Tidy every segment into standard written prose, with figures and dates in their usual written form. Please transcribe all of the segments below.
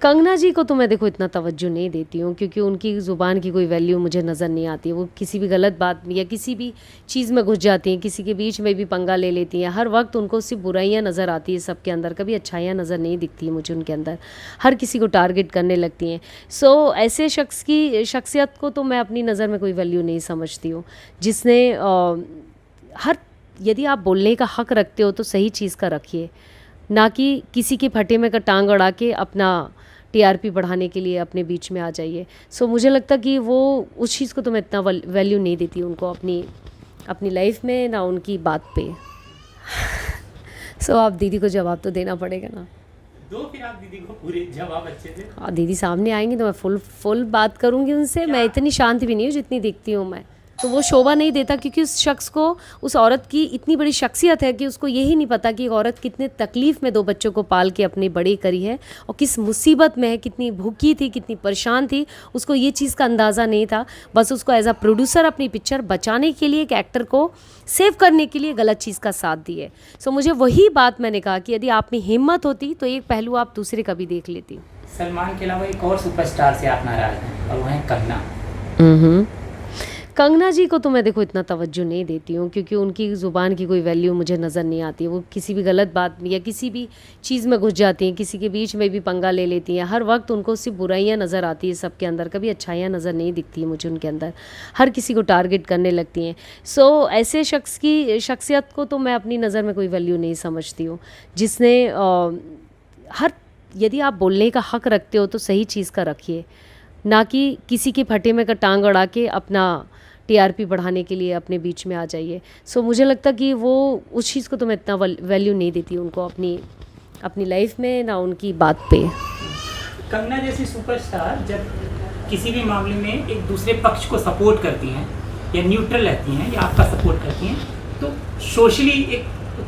कंगना जी को तो मैं देखो इतना तवज्जो नहीं देती हूँ, क्योंकि उनकी ज़ुबान की कोई वैल्यू मुझे नज़र नहीं आती है। वो किसी भी गलत बात या किसी भी चीज़ में घुस जाती हैं, किसी के बीच में भी पंगा ले लेती हैं। हर वक्त उनको सिर्फ बुराइयाँ नज़र आती है सबके अंदर, कभी अच्छाइयाँ नज़र नहीं दिखती है मुझे उनके अंदर। हर किसी को टारगेट करने लगती हैं। सो ऐसे शख्स की शख्सियत को तो मैं अपनी नज़र में कोई वैल्यू नहीं समझती हूँ, जिसने हर यदि आप बोलने का हक रखते हो तो सही चीज़ का रखिए, ना कि किसी के फटे में का टांग अड़ा के अपना टीआरपी बढ़ाने के लिए अपने बीच में आ जाइए। सो मुझे लगता कि वो उस चीज़ को तो मैं इतना वैल्यू नहीं देती उनको अपनी अपनी लाइफ में, ना उनकी बात पे। सो आप दीदी को जवाब तो देना पड़ेगा ना। दो फिर आप दीदी को पूरे जवाब अच्छे से। और दीदी सामने आएंगी तो मैं फुल बात करूँगी उनसे। मैं इतनी शांत भी नहीं हूँ जितनी दिखती हूँ मैं। तो वो शोभा नहीं देता, क्योंकि उस शख्स को, उस औरत की इतनी बड़ी शख्सियत है कि उसको यही नहीं पता कि एक औरत कितने तकलीफ़ में 2 बच्चों को पाल के अपनी बड़ी करी है और किस मुसीबत में है, कितनी भूखी थी, कितनी परेशान थी। उसको ये चीज़ का अंदाज़ा नहीं था। बस उसको एज अ प्रोड्यूसर अपनी पिक्चर बचाने के लिए, एक एक्टर को सेव करने के लिए गलत चीज़ का साथ दिए। सो मुझे वही बात मैंने कहा कि यदि आप में हिम्मत होती तो एक पहलू आप दूसरे का भी देख लेती। सलमान के अलावा एक और सुपरस्टार से आप नाराज़ हैं और वो हैं कंगना। कंगना जी को तो मैं देखो इतना तवज्जो नहीं देती हूँ, क्योंकि उनकी ज़ुबान की कोई वैल्यू मुझे नज़र नहीं आती है। वो किसी भी गलत बात या किसी भी चीज़ में घुस जाती हैं, किसी के बीच में भी पंगा ले लेती हैं। हर वक्त उनको सिर्फ बुराइयाँ नज़र आती है सबके अंदर, कभी अच्छाइयाँ नज़र नहीं दिखती है मुझे उनके अंदर। हर किसी को टारगेट करने लगती हैं। सो ऐसे शख्स की शख्सियत को तो मैं अपनी नज़र में कोई वैल्यू नहीं समझती हूँ, जिसने हर यदि आप बोलने का हक रखते हो तो सही चीज़ का रखिए, ना कि किसी के फटे में का टांग अड़ा के अपना टीआरपी बढ़ाने के लिए अपने बीच में आ जाइए। सो मुझे लगता कि वो उस चीज़ को तो मैं इतना वैल्यू नहीं देती उनको अपनी अपनी लाइफ में, ना उनकी बात पे। कंगना जैसी सुपरस्टार जब किसी भी मामले में एक दूसरे पक्ष को सपोर्ट करती हैं या न्यूट्रल रहती हैं या आपका सपोर्ट करती हैं, तो सोशली एक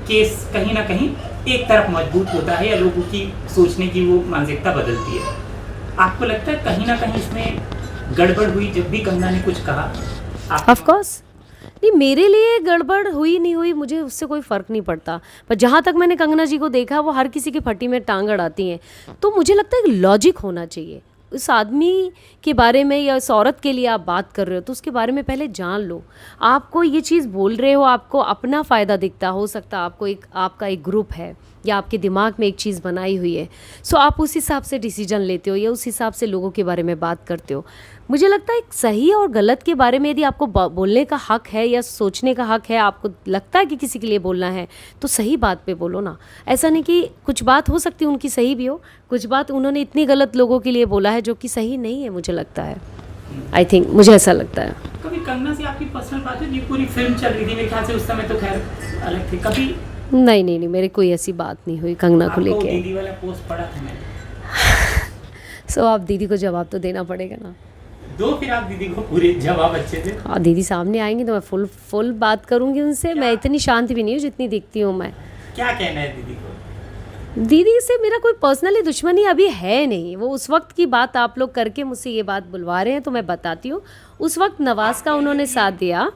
केस कहीं ना कहीं एक तरफ मजबूत होता है या लोगों की सोचने की वो मानसिकता बदलती है। आपको लगता है कहीं ना कहीं इसमें गड़बड़ हुई जब भी कंगना ने कुछ कहा? ऑफ कोर्स नहीं, मेरे लिए गड़बड़ हुई नहीं हुई मुझे उससे कोई फ़र्क नहीं पड़ता। पर जहाँ तक मैंने कंगना जी को देखा, वो हर किसी की फटी में टांग अड़ाती हैं। तो मुझे लगता है एक लॉजिक होना चाहिए। उस आदमी के बारे में या उस औरत के लिए आप बात कर रहे हो तो उसके बारे में पहले जान लो। आपको ये चीज़ बोल रहे हो, आपको अपना फ़ायदा दिखता हो सकता, आपको एक आपका एक ग्रुप है या आपके दिमाग में एक चीज़ बनाई हुई है। सो आप उस हिसाब से डिसीजन लेते हो या उस हिसाब से लोगों के बारे में बात करते हो। मुझे लगता है एक सही और गलत के बारे में यदि आपको बोलने का हक है या सोचने का हक है, आपको लगता है कि किसी के लिए बोलना है, तो सही बात पे बोलो ना। ऐसा नहीं कि कुछ बात हो सकती है उनकी सही भी हो, कुछ बात उन्होंने इतनी गलत लोगों के लिए बोला है जो कि सही नहीं है, मुझे लगता है। आई थिंक मुझे ऐसा लगता है। कभी कंगना से आपकी पर्सनल बात है? ये पूरी फिल्म चल रही थी मेरे ख्याल से, उस समय तो खैर अलग थे। कभी नहीं, मेरी कोई ऐसी बात नहीं हुई कंगना को लेके। दीदी वाला पोस्ट पढ़ा था मैंने। सो आप दीदी को जवाब तो देना पड़ेगा ना। दो फिर आप दीदी को पूरे जवाब अच्छे से। और दीदी सामने आएंगी तो मैं फुल बात करूँगी उनसे। मैं इतनी शांत भी नहीं हूँ जितनी दिखती हूँ मैं। क्या कहना है दीदी को? दीदी से मेरा कोई पर्सनली दुश्मनी अभी है नहीं। वो उस वक्त की बात आप लोग करके मुझसे ये बात बुलवा रहे हैं तो मैं बताती हूँ। उस वक्त नवाज़ का उन्होंने साथ दिया,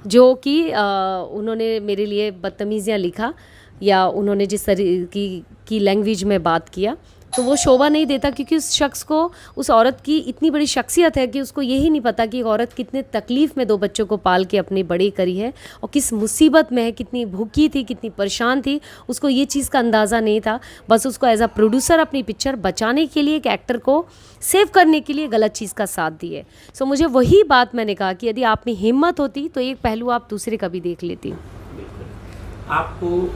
जो कि उन्होंने मेरे लिए बदतमीज़ियाँ लिखा या उन्होंने जिस तरीके की लैंग्वेज में बात किया, तो वो शोभा नहीं देता, क्योंकि उस शख्स को, उस औरत की इतनी बड़ी शख्सियत है कि उसको यही नहीं पता कि एक औरत कितने तकलीफ़ में 2 बच्चों को पाल के अपनी बड़ी करी है और किस मुसीबत में है, कितनी भूखी थी, कितनी परेशान थी। उसको ये चीज़ का अंदाज़ा नहीं था। बस उसको एज अ प्रोड्यूसर अपनी पिक्चर बचाने के लिए, एक एक्टर को सेव करने के लिए गलत चीज़ का साथ दिए। सो मुझे वही बात मैंने कहा कि यदि आप में हिम्मत होती तो एक पहलू आप दूसरे का भी देख लेती। आपको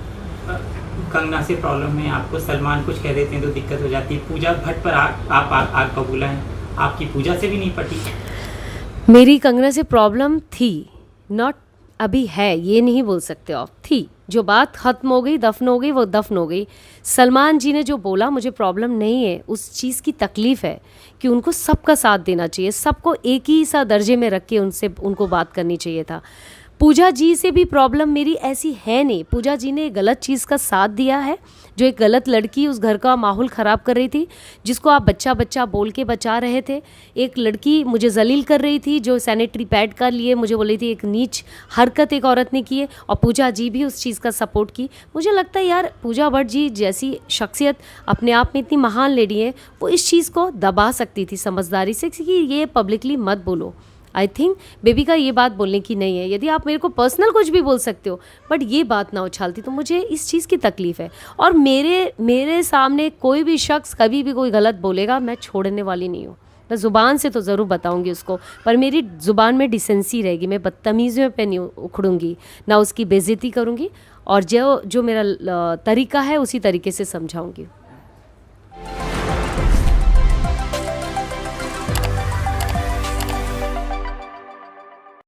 कंगना से प्रॉब्लम है, आपको सलमान कुछ कह देते हैं तो दिक्कत हो जाती है। पूजा भट्ट पर आप आग कबूला हैं, आपकी पूजा से भी नहीं पटी। मेरी कंगना से प्रॉब्लम थी, नॉट अभी है, ये नहीं बोल सकते आप। थी, जो बात ख़त्म हो गई, दफन हो गई, वो दफन हो गई। सलमान जी ने जो बोला, मुझे प्रॉब्लम नहीं है, उस चीज़ की तकलीफ़ है कि उनको सबका साथ देना चाहिए, सबको एक ही सा दर्जे में रख के उनको बात करनी चाहिए था। पूजा जी से भी प्रॉब्लम मेरी ऐसी है नहीं। पूजा जी ने गलत चीज़ का साथ दिया है, जो एक गलत लड़की उस घर का माहौल ख़राब कर रही थी, जिसको आप बच्चा बच्चा बोल के बचा रहे थे। एक लड़की मुझे जलील कर रही थी, जो सैनिटरी पैड का लिए मुझे बोल रही थी, एक नीच हरकत एक औरत ने की है, और पूजा जी भी उस चीज़ का सपोर्ट की। मुझे लगता है यार पूजा भट्ट जी जैसी शख्सियत अपने आप में इतनी महान लेडी है, वो इस चीज़ को दबा सकती थी समझदारी से कि ये पब्लिकली मत बोलो। आई थिंक बेबी का ये बात बोलने की नहीं है। यदि आप मेरे को पर्सनल कुछ भी बोल सकते हो, बट ये बात ना उछालती, तो मुझे इस चीज़ की तकलीफ़ है। और मेरे सामने कोई भी शख्स कभी भी कोई गलत बोलेगा, मैं छोड़ने वाली नहीं हूँ। मैं ज़ुबान से तो ज़रूर बताऊँगी उसको, पर मेरी ज़ुबान में डिसेंसी रहेगी। मैं बदतमीज़ियों पे नहीं उखड़ूँगी, ना उसकी बेइज्जती करूँगी, और जो मेरा तरीका है उसी तरीके से समझाऊँगी।